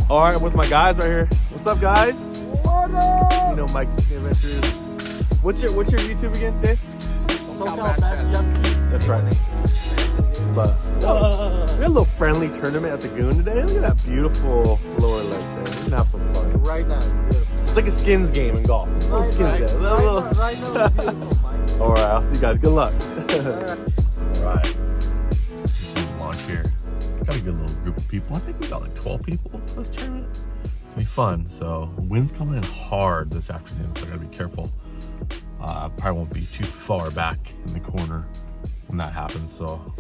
All right, I'm with my guys right here. What's up, guys? What up? You know Mike's Fishing Adventures. What's your YouTube again, Dave? SoCal Best Junkie. That's right. But we had a little friendly tournament at the Lagoon today. Look at that beautiful lower lake there. We're gonna have some fun. Right now, it's beautiful. It's like a skins game in golf. Right, Skins game. right now, it's beautiful, Mike. All right, I'll see you guys. Good luck. All right. Launch here. Got a good little group of people. I think we got like 12 people for this tournament. It's gonna be fun. So wind's coming in hard this afternoon, so I gotta be careful. Probably won't be too far back in the corner when that happens. So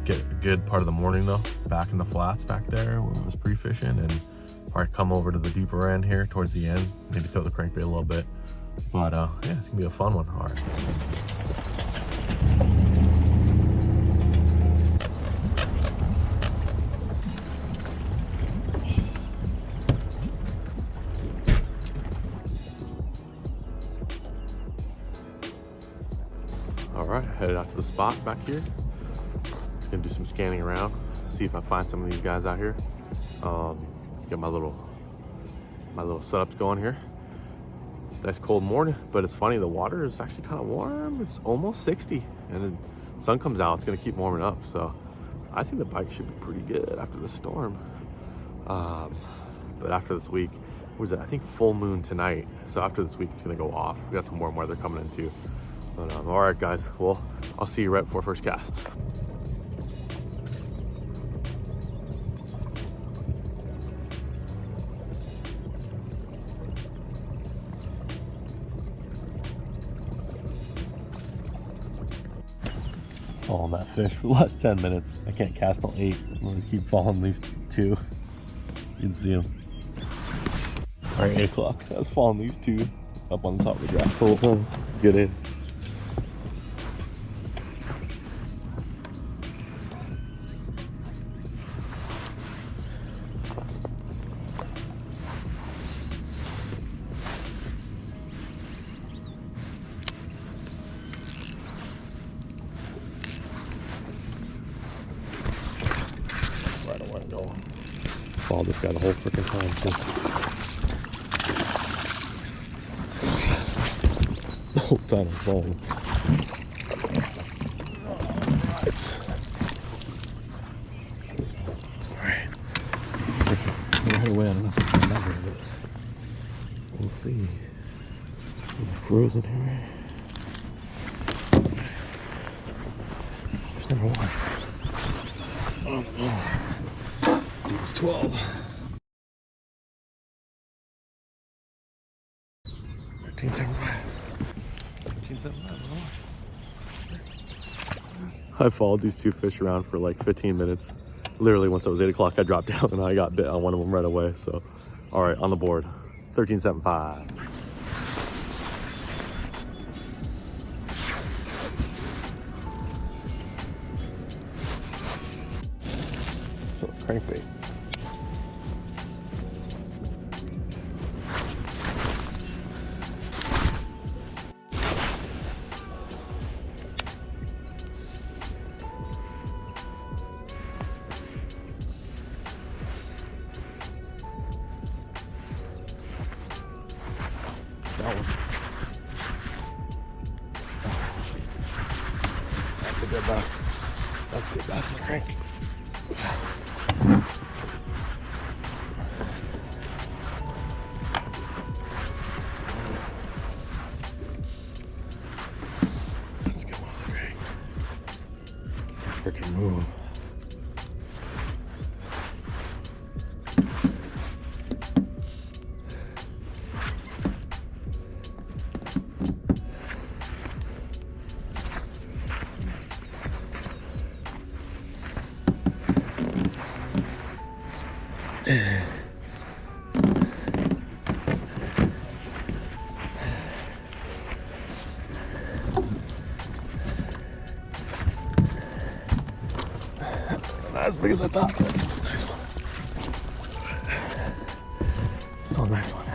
get a good part of the morning though, back in the flats back there where it was pre-fishing, and probably come over to the deeper end here towards the end. Maybe throw the crankbait a little bit. But yeah, it's gonna be a fun one. All right. All right, headed out to the spot back here. Just gonna do some scanning around, see if I find some of these guys out here. Get my little setups going here. Nice cold morning, but it's funny, the water is actually kind of warm. It's almost 60, and the sun comes out, it's gonna keep warming up. So I think the bike should be pretty good after the storm. But after this week, was it? I think full moon tonight. So after this week, it's gonna go off. We got some warm weather coming in too. But all right, guys. Well, I'll see you right before first cast. Following that fish for the last 10 minutes. I can't cast till 8. I'm gonna keep following these two. You can see them. All right, 8 o'clock. I was following these two up on the top of the draft the whole time. It's good in. Follow this guy the whole freaking time too. The whole time I'm following. Alright. Right away, I don't know if it's another, but we'll see. Frozen here. There's number one. Oh no. It was 12. 1375. I followed these two fish around for like 15 minutes. Literally, once it was 8 o'clock, I dropped down and I got bit on one of them right away. So, all right, on the board, 1375. So, crankbait. That one. That's a good bass. That's a good bass on the crank. That's a good one on the crank. Freaking move. Not as big as I thought. That's a nice one. Still a nice one.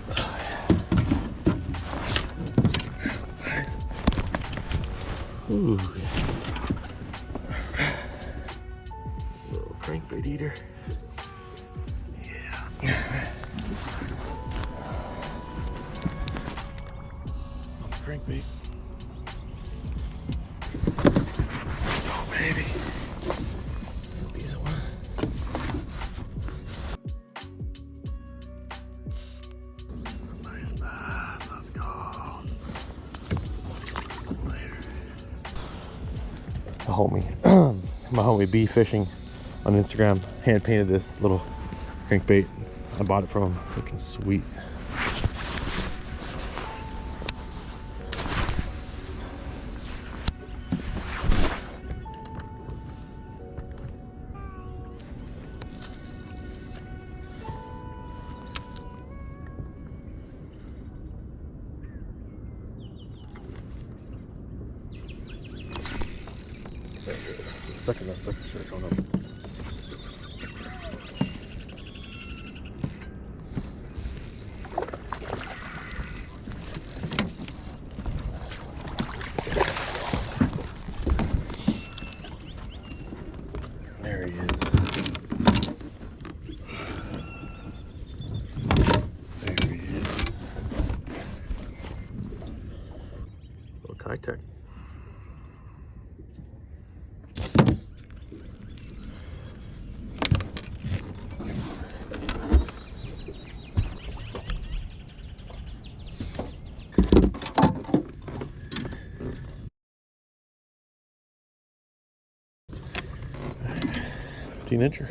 Oh, yeah. Ooh. crankbait eater. Yeah. Crankbait. Oh, baby. It's an easy one. Nice bass. Let's go. Later. My homie B Fishing on Instagram hand painted this little crankbait. I bought it from him. Looking sweet. There it is. Sucking that sucker shirt going up. There he is. There he is. Little Castaic. Incher.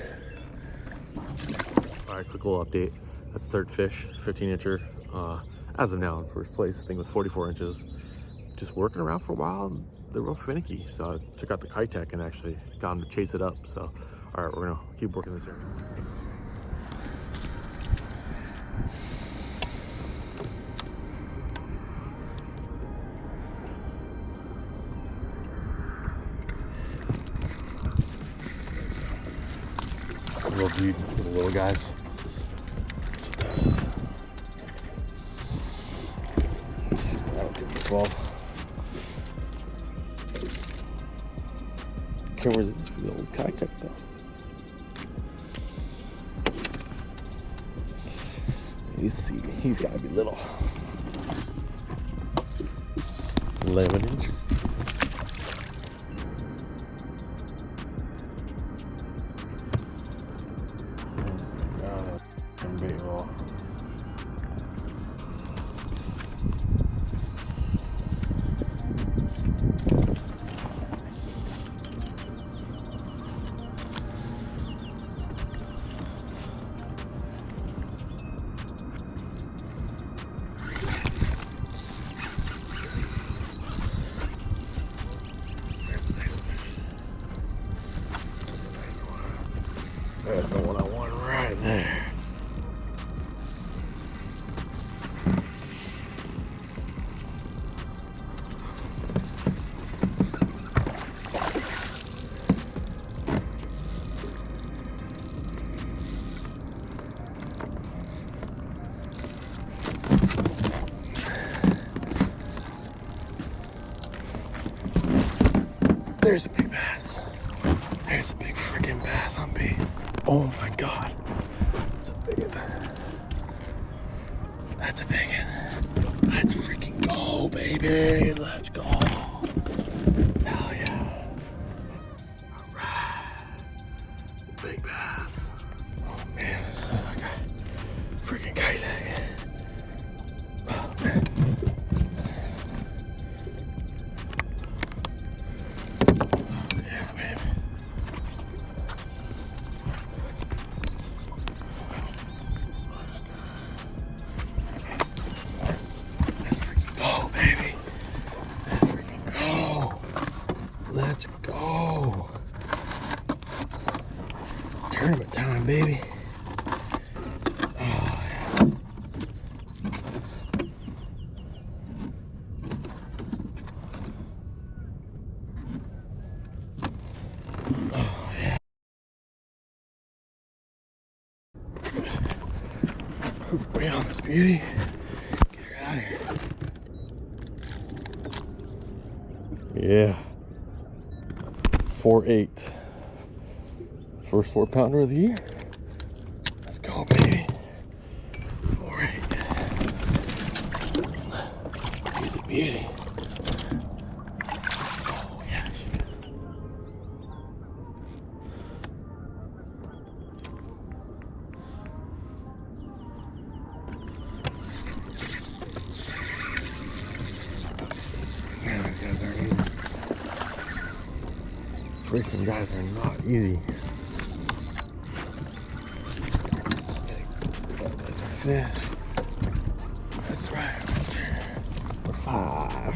All right, quick little update. That's third fish, 15 incher. As of now, in first place, I think with 44 inches. Just working around for a while. They're real finicky, so I took out the Castaic and actually got them to chase it up. So, all right, we're gonna keep working this area. Real breed for the little guys. That's what that is. Let's see, that'll give me 12. Can't resist the old Castaic though. Let's see, he's gotta be little. 11 inch. Bait roll. There's the one I want right there. There's a big bass. There's a big freaking bass on bait. Oh my God. That's a big one. That's a big one. Let's freaking go, baby. Let's go. Hell yeah. All right. Big bass. Oh man. Oh my God. Freaking Castaic. Oh man. Let's go. Tournament time, baby. Oh, yeah. Oh, yeah. Wait on this beauty. Get her out of here. Yeah. 4.8 First 4-pounder of the year. Let's go, baby. 4-8. He's a beauty. Oh, yeah. Freaking guys are not easy. Fish. That's right. For 5.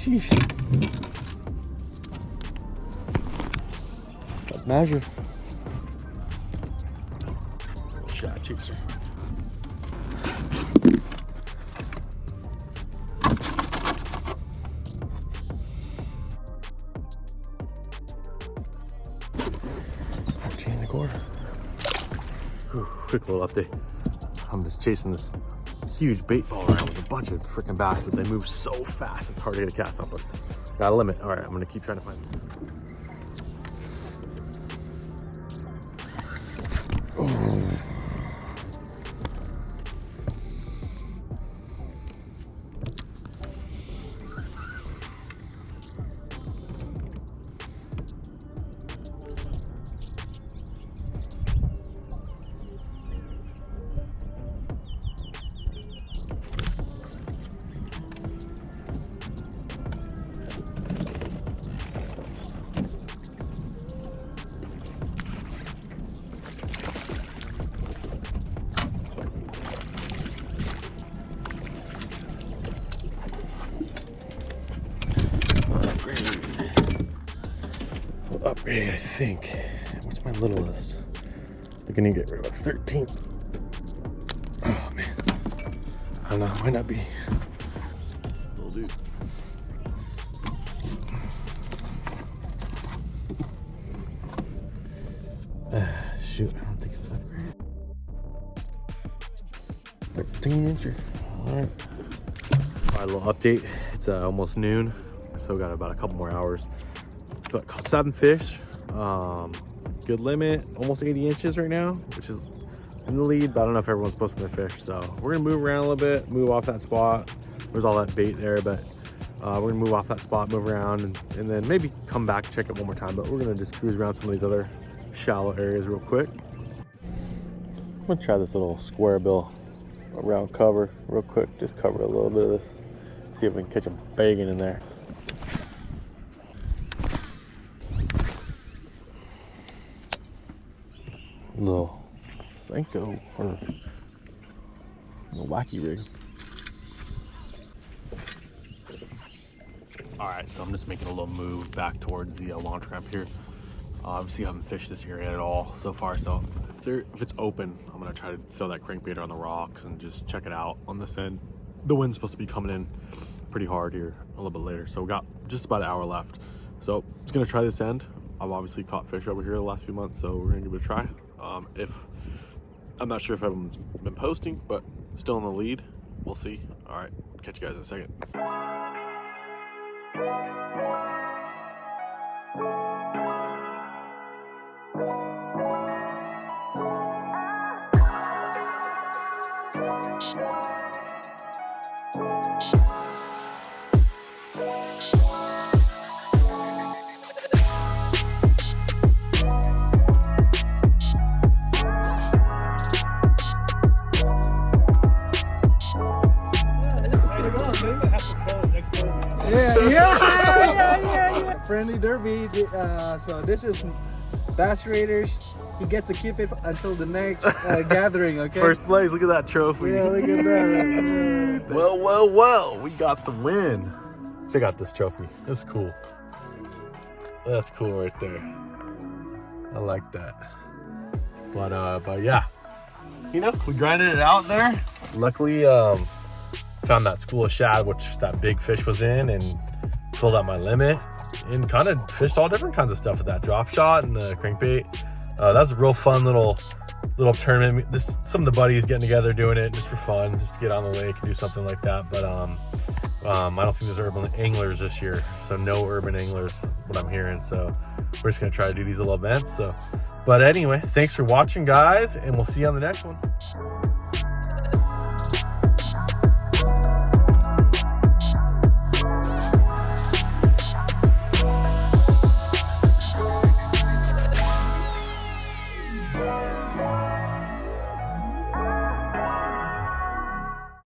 Sheesh. Let's measure. Shot chaser. Quick little update. I'm just chasing this huge bait ball around with a bunch of freaking bass, but they move so fast it's hard to get a cast on, but got a limit. All right, I'm gonna keep trying to find them. Oh. Upgrade, I think. What's my littlest? I think I need to get rid of a 13. Oh man. I don't know, might not be. Little dude. Shoot, I don't think it's upgrade. 13 incher. Alright. Alright, little update. It's almost noon, so got about a couple more hours. But caught 7 fish, good limit, almost 80 inches right now, which is in the lead, but I don't know if everyone's posting their fish. So we're gonna move around a little bit, move off that spot. There's all that bait there, but we're gonna move off that spot, move around, and then maybe come back, check it one more time. But we're gonna just cruise around some of these other shallow areas real quick. I'm gonna try this little square bill around cover real quick, just cover a little bit of this, see if we can catch them begging in there. Little Senko or a wacky rig. All right, so I'm just making a little move back towards the launch ramp here. Obviously, I haven't fished this area at all so far, so if it's open, I'm gonna try to throw that crankbait on the rocks and just check it out on this end. The wind's supposed to be coming in pretty hard here a little bit later, so we got just about an hour left. So I'm just gonna try this end. I've obviously caught fish over here the last few months, so we're gonna give it a try. If I'm not sure if everyone's been posting, but still in the lead, we'll see. All right, catch you guys in a second. Yeah. Friendly derby. So this is Bass Raiders. He gets to keep it until the next gathering. Okay. First place. Look at that trophy. Yeah, look at that. Well. We got the win. Check out this trophy. That's cool. That's cool right there. I like that. But yeah, you know, we grinded it out there. Luckily, found that school of shad, which that big fish was in, and filled out my limit, and kind of fished all different kinds of stuff with that drop shot and the crankbait. That's a real fun little tournament. Some of the buddies getting together doing it just for fun, just to get on the lake and do something like that. But I don't think there's urban anglers this year, so no urban anglers. what I'm hearing. So we're just gonna try to do these little events. So, but anyway, thanks for watching, guys, and we'll see you on the next one.